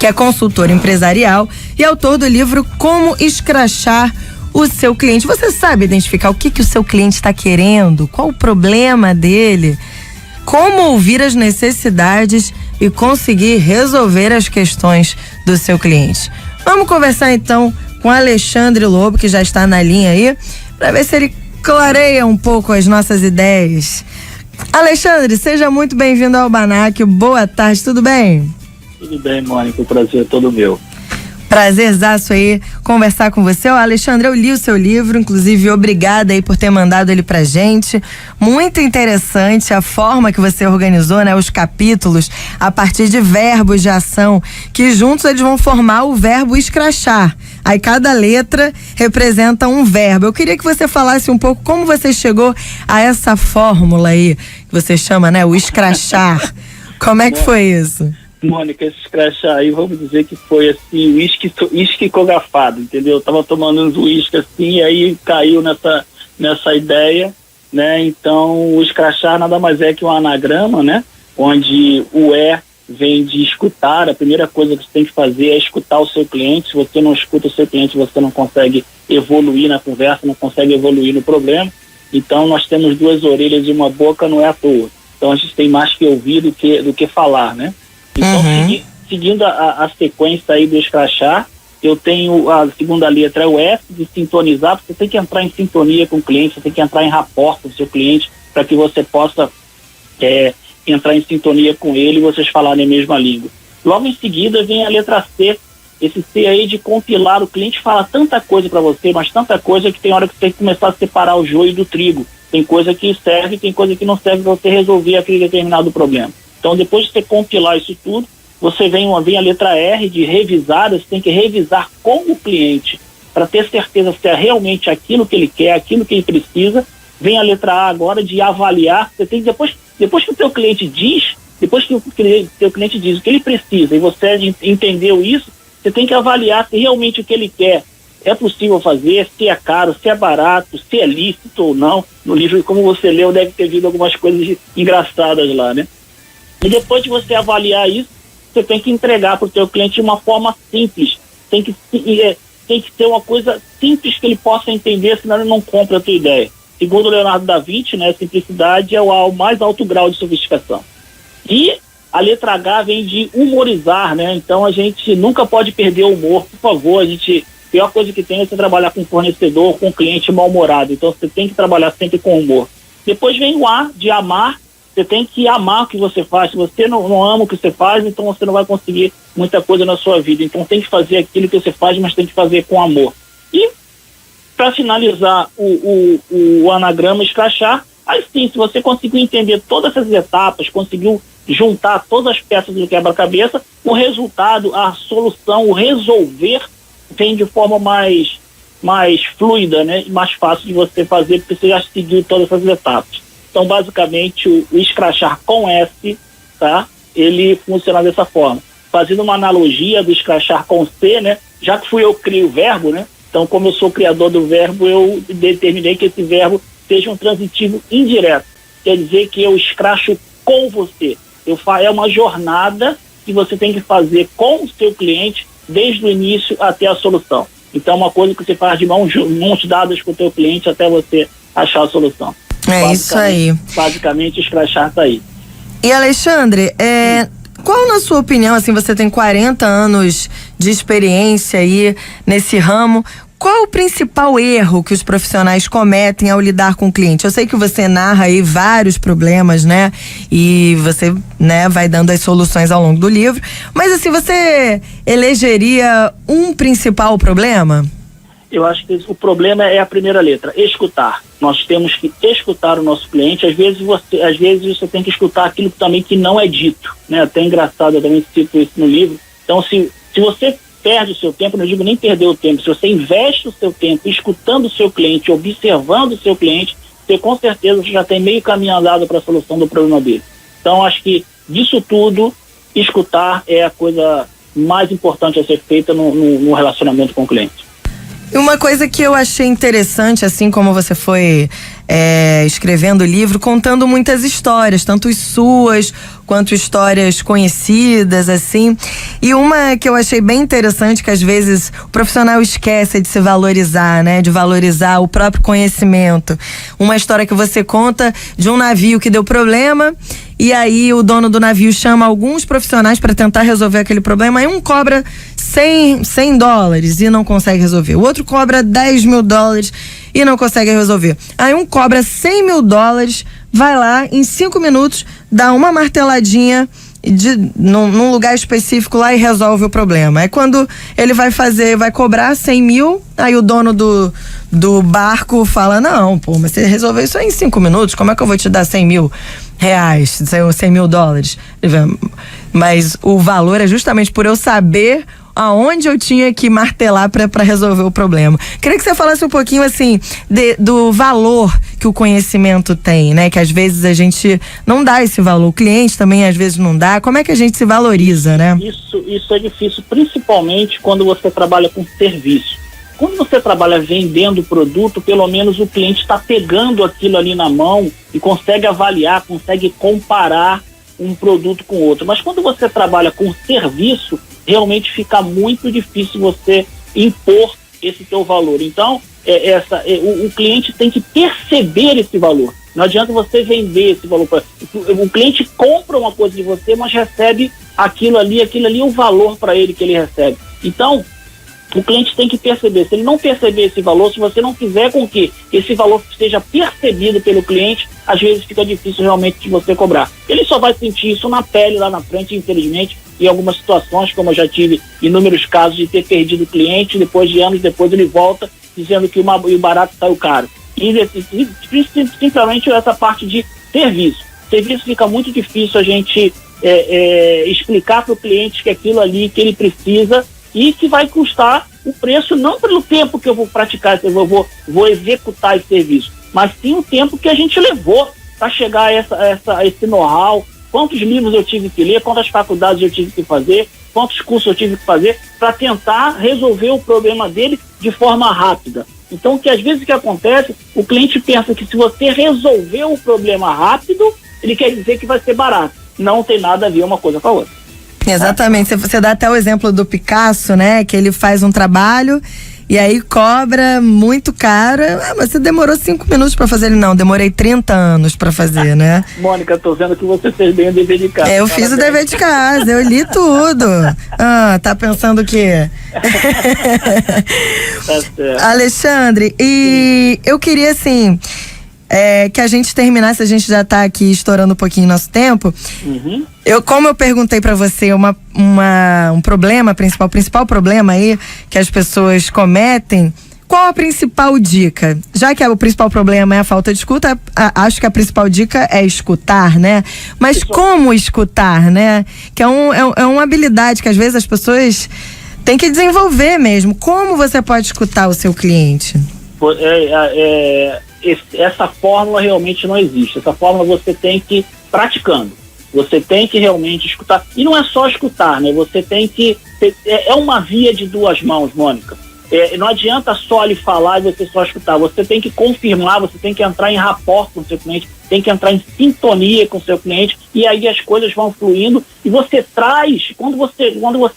que é consultor empresarial e autor do livro Como Escrachar o Seu Cliente. Você sabe identificar o que o seu cliente está querendo? Qual o problema dele? Como ouvir as necessidades e conseguir resolver as questões do seu cliente? Vamos conversar então com Alexandre Lobo, que já está na linha aí, para ver se ele clareia um pouco as nossas ideias. Alexandre, seja muito bem-vindo ao Almanac. Boa tarde, tudo bem? Tudo bem, Mônica, o prazer é todo meu. Prazerzaço aí conversar com você. Alexandre, eu li o seu livro, inclusive obrigada aí por ter mandado ele pra gente. Muito interessante a forma que você organizou, né, os capítulos a partir de verbos de ação, que juntos eles vão formar o verbo escrachar. Aí cada letra representa um verbo. Eu queria que você falasse um pouco como você chegou a essa fórmula aí, que você chama, né, o escrachar. Como é que foi isso? Mônica, esse escrachar aí, vamos dizer que foi assim, uísque cogafado, entendeu? Eu tava tomando uns uísque assim, e aí caiu nessa ideia, né? Então, o escrachar nada mais é que um anagrama, né? Onde o vem de escutar. A primeira coisa que você tem que fazer é escutar o seu cliente. Se você não escuta o seu cliente, você não consegue evoluir na conversa, não consegue evoluir no problema. Então, nós temos duas orelhas e uma boca, não é à toa. Então, a gente tem mais que ouvir do que falar, né? Então, seguindo a sequência aí do escrachar, eu tenho a segunda letra, o S, de sintonizar. Você tem que entrar em sintonia com o cliente, você tem que entrar em rapport com o seu cliente, para que você possa entrar em sintonia com ele e vocês falarem a mesma língua. Logo em seguida vem a letra C, esse C aí de compilar. O cliente fala tanta coisa para você, mas tanta coisa que tem hora que você tem que começar a separar o joio do trigo. Tem coisa que serve, tem coisa que não serve para você resolver aquele determinado problema. Então, depois de você compilar isso tudo, você vem a letra R de revisar. Você tem que revisar com o cliente para ter certeza se é realmente aquilo que ele quer, aquilo que ele precisa. Vem a letra A agora de avaliar. Você tem que, depois que o teu cliente diz, depois que o teu cliente diz o que ele precisa e você entendeu isso, você tem que avaliar se realmente o que ele quer é possível fazer, se é caro, se é barato, se é lícito ou não. No livro, como você leu, deve ter visto algumas coisas engraçadas lá, né? E depois de você avaliar isso, você tem que entregar para o seu cliente de uma forma simples. Tem que ser uma coisa simples que ele possa entender, senão ele não compra a tua ideia. Segundo Leonardo da Vinci, né, simplicidade é o mais alto grau de sofisticação. E a letra H vem de humorizar, né? Então a gente nunca pode perder o humor, por favor. A pior coisa que tem é você trabalhar com fornecedor, com cliente mal-humorado. Então você tem que trabalhar sempre com humor. Depois vem o A de amar. Você tem que amar o que você faz. Se você não ama o que você faz, então você não vai conseguir muita coisa na sua vida. Então tem que fazer aquilo que você faz, mas tem que fazer com amor. E para finalizar o anagrama escrachar, aí sim, se você conseguiu entender todas essas etapas, conseguiu juntar todas as peças do quebra-cabeça, o resultado, a solução, o resolver vem de forma mais fluida, né? E mais fácil de você fazer, porque você já seguiu todas essas etapas. Então, basicamente, o escrachar com S, tá? Ele funciona dessa forma. Fazendo uma analogia do escrachar com C, né? Já que fui eu que criei o verbo, né? Então, como eu sou o criador do verbo, eu determinei que esse verbo seja um transitivo indireto. Quer dizer que eu escracho com você. É uma jornada que você tem que fazer com o seu cliente desde o início até a solução. Então, é uma coisa que você faz de mãos dadas com o teu cliente até você achar a solução. É isso aí. Basicamente, escrachar tá aí. E Alexandre, qual, na sua opinião, assim, você tem 40 anos de experiência aí nesse ramo, qual o principal erro que os profissionais cometem ao lidar com o cliente? Eu sei que você narra aí vários problemas, né? E você, né, vai dando as soluções ao longo do livro. Mas, assim, você elegeria um principal problema? Eu acho que o problema é a primeira letra, escutar. Nós temos que escutar o nosso cliente. Às vezes você tem que escutar aquilo também que não é dito, né? Até engraçado, eu também cito isso no livro. Então, se você perde o seu tempo, não digo nem perder o tempo, se você investe o seu tempo escutando o seu cliente, observando o seu cliente, você com certeza já tem meio caminho andado para a solução do problema dele. Então, acho que disso tudo, escutar é a coisa mais importante a ser feita no relacionamento com o cliente. E uma coisa que eu achei interessante, assim como você foi escrevendo o livro, contando muitas histórias, tanto suas quanto histórias conhecidas, assim. E uma que eu achei bem interessante, que às vezes o profissional esquece de se valorizar, né? De valorizar o próprio conhecimento. Uma história que você conta de um navio que deu problema, e aí o dono do navio chama alguns profissionais para tentar resolver aquele problema, aí um cobra $100 e não consegue resolver. O outro cobra $10 mil e não consegue resolver. Aí um cobra $100 mil, vai lá, em 5 minutos, dá uma marteladinha num lugar específico lá e resolve o problema. Aí quando ele vai cobrar 100 mil, aí o dono do barco fala, não, pô, mas você resolveu isso aí em 5 minutos, como é que eu vou te dar 100 mil reais, 100 mil dólares? Mas o valor é justamente por eu saber aonde eu tinha que martelar para resolver o problema. Queria que você falasse um pouquinho, assim, do valor que o conhecimento tem, né? Que às vezes a gente não dá esse valor, o cliente também às vezes não dá. Como é que a gente se valoriza, né? Isso é difícil, principalmente quando você trabalha com serviço. Quando você trabalha vendendo produto, pelo menos o cliente está pegando aquilo ali na mão e consegue avaliar, consegue comparar um produto com outro. Mas quando você trabalha com serviço, realmente fica muito difícil você impor esse teu valor. Então, o cliente tem que perceber esse valor. Não adianta você vender esse valor. O cliente compra uma coisa de você, mas recebe aquilo ali é o valor para ele que ele recebe. Então, o cliente tem que perceber. Se ele não perceber esse valor, se você não fizer com que esse valor seja percebido pelo cliente, às vezes fica difícil realmente de você cobrar. Ele só vai sentir isso na pele lá na frente, infelizmente, em algumas situações, como eu já tive inúmeros casos de ter perdido o cliente, depois de anos depois ele volta dizendo que o barato saiu caro. E principalmente essa parte de serviço. Serviço fica muito difícil a gente explicar para o cliente que aquilo ali que ele precisa e que vai custar o preço não pelo tempo que eu vou praticar, eu vou executar esse serviço, mas sim o tempo que a gente levou para chegar a esse know-how, quantos livros eu tive que ler, quantas faculdades eu tive que fazer, quantos cursos eu tive que fazer para tentar resolver o problema dele de forma rápida. Então, que às vezes o que acontece, o cliente pensa que se você resolver o problema rápido, ele quer dizer que vai ser barato. Não tem nada a ver uma coisa com a outra. Exatamente, você dá até o exemplo do Picasso, né? Que ele faz um trabalho e aí cobra muito caro. Mas você demorou 5 minutos pra fazer. Ele não, demorei 30 anos pra fazer, né? Mônica, tô vendo que você fez bem o dever de casa. Eu fiz o dever de casa, eu li tudo. Tá pensando o quê? Tá certo. Alexandre, e eu queria assim... que a gente terminasse, a gente já tá aqui estourando um pouquinho nosso tempo. Uhum. Como eu perguntei pra você um problema, o principal problema aí que as pessoas cometem, qual a principal dica? Já que o principal problema é a falta de escuta, acho que a principal dica é escutar, né? Mas como escutar, né? Que é uma habilidade que às vezes as pessoas têm que desenvolver mesmo. Como você pode escutar o seu cliente? Essa fórmula realmente não existe. Essa fórmula você tem que ir praticando. Você tem que realmente escutar. E não é só escutar, né? Você tem que... É uma via de duas mãos, Mônica. Não adianta só lhe falar e você só escutar. Você tem que confirmar, você tem que entrar em rapport com o seu cliente, tem que entrar em sintonia com o seu cliente, e aí as coisas vão fluindo. E você traz... Quando você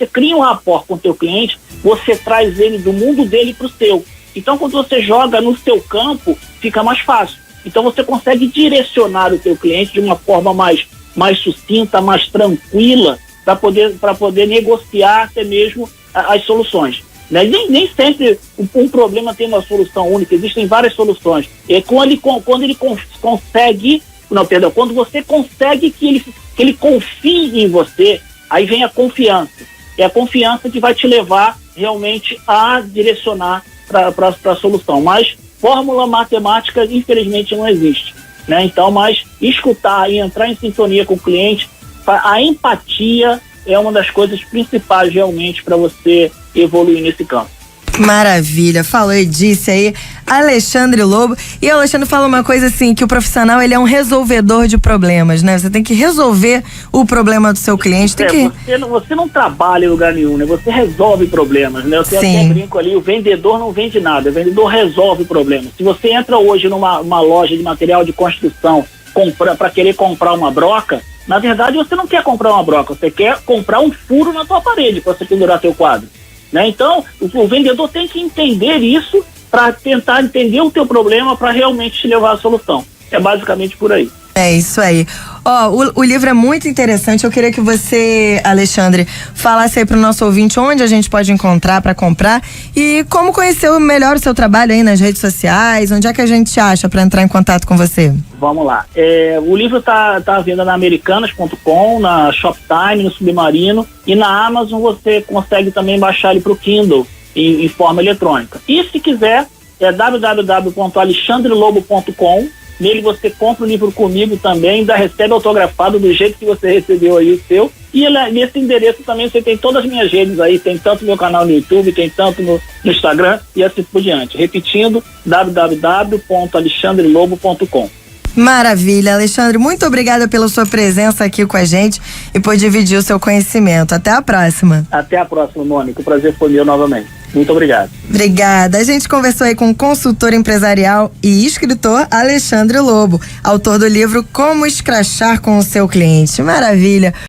cria um rapport com o seu cliente, você traz ele do mundo dele para o seu. Então, quando você joga no seu campo, fica mais fácil. Então, você consegue direcionar o seu cliente de uma forma mais sucinta, mais tranquila, para poder negociar até mesmo as soluções. Né? Nem sempre um problema tem uma solução única, existem várias soluções. Quando você consegue que ele confie em você, aí vem a confiança. É a confiança que vai te levar realmente a direcionar para a solução. Mas fórmula matemática, infelizmente, não existe, né? Então, mas escutar e entrar em sintonia com o cliente, a empatia é uma das coisas principais realmente para você evoluir nesse campo. Maravilha, falou e disse aí Alexandre Lobo. E o Alexandre fala uma coisa assim, que o profissional ele é um resolvedor de problemas, né? Você tem que resolver o problema do seu cliente. Você não trabalha em lugar nenhum, né? Você resolve problemas, né? Eu até brinco ali, o vendedor não vende nada, o vendedor resolve problemas. Se você entra hoje numa loja de material de construção para querer comprar uma broca, Na verdade, você não quer comprar uma broca, você quer comprar um furo na tua parede para você pendurar teu quadro, né? Então, o vendedor tem que entender isso para tentar entender o teu problema para realmente te levar à solução. É basicamente por aí. É isso aí. Ó, o livro é muito interessante. Eu queria que você, Alexandre, falasse aí pro nosso ouvinte onde a gente pode encontrar para comprar e como conhecer melhor o seu trabalho aí nas redes sociais, onde é que a gente acha para entrar em contato com você? Vamos lá. O livro tá à venda na Americanas.com, na Shoptime, no Submarino, e na Amazon você consegue também baixar ele pro Kindle em forma eletrônica. E se quiser, é www.alexandrelobo.com. Nele você compra o livro comigo também, ainda recebe autografado do jeito que você recebeu aí o seu. E nesse endereço também você tem todas as minhas redes aí, tem tanto meu canal no YouTube, tem tanto no Instagram e assim por diante. Repetindo, www.alexandrelobo.com. Maravilha, Alexandre, muito obrigada pela sua presença aqui com a gente e por dividir o seu conhecimento. Até a próxima. Até a próxima, Mônica. O prazer foi meu novamente. Muito obrigado. Obrigada. A gente conversou aí com o consultor empresarial e escritor Alexandre Lobo, autor do livro Como Escrachar com o Seu Cliente. Maravilha.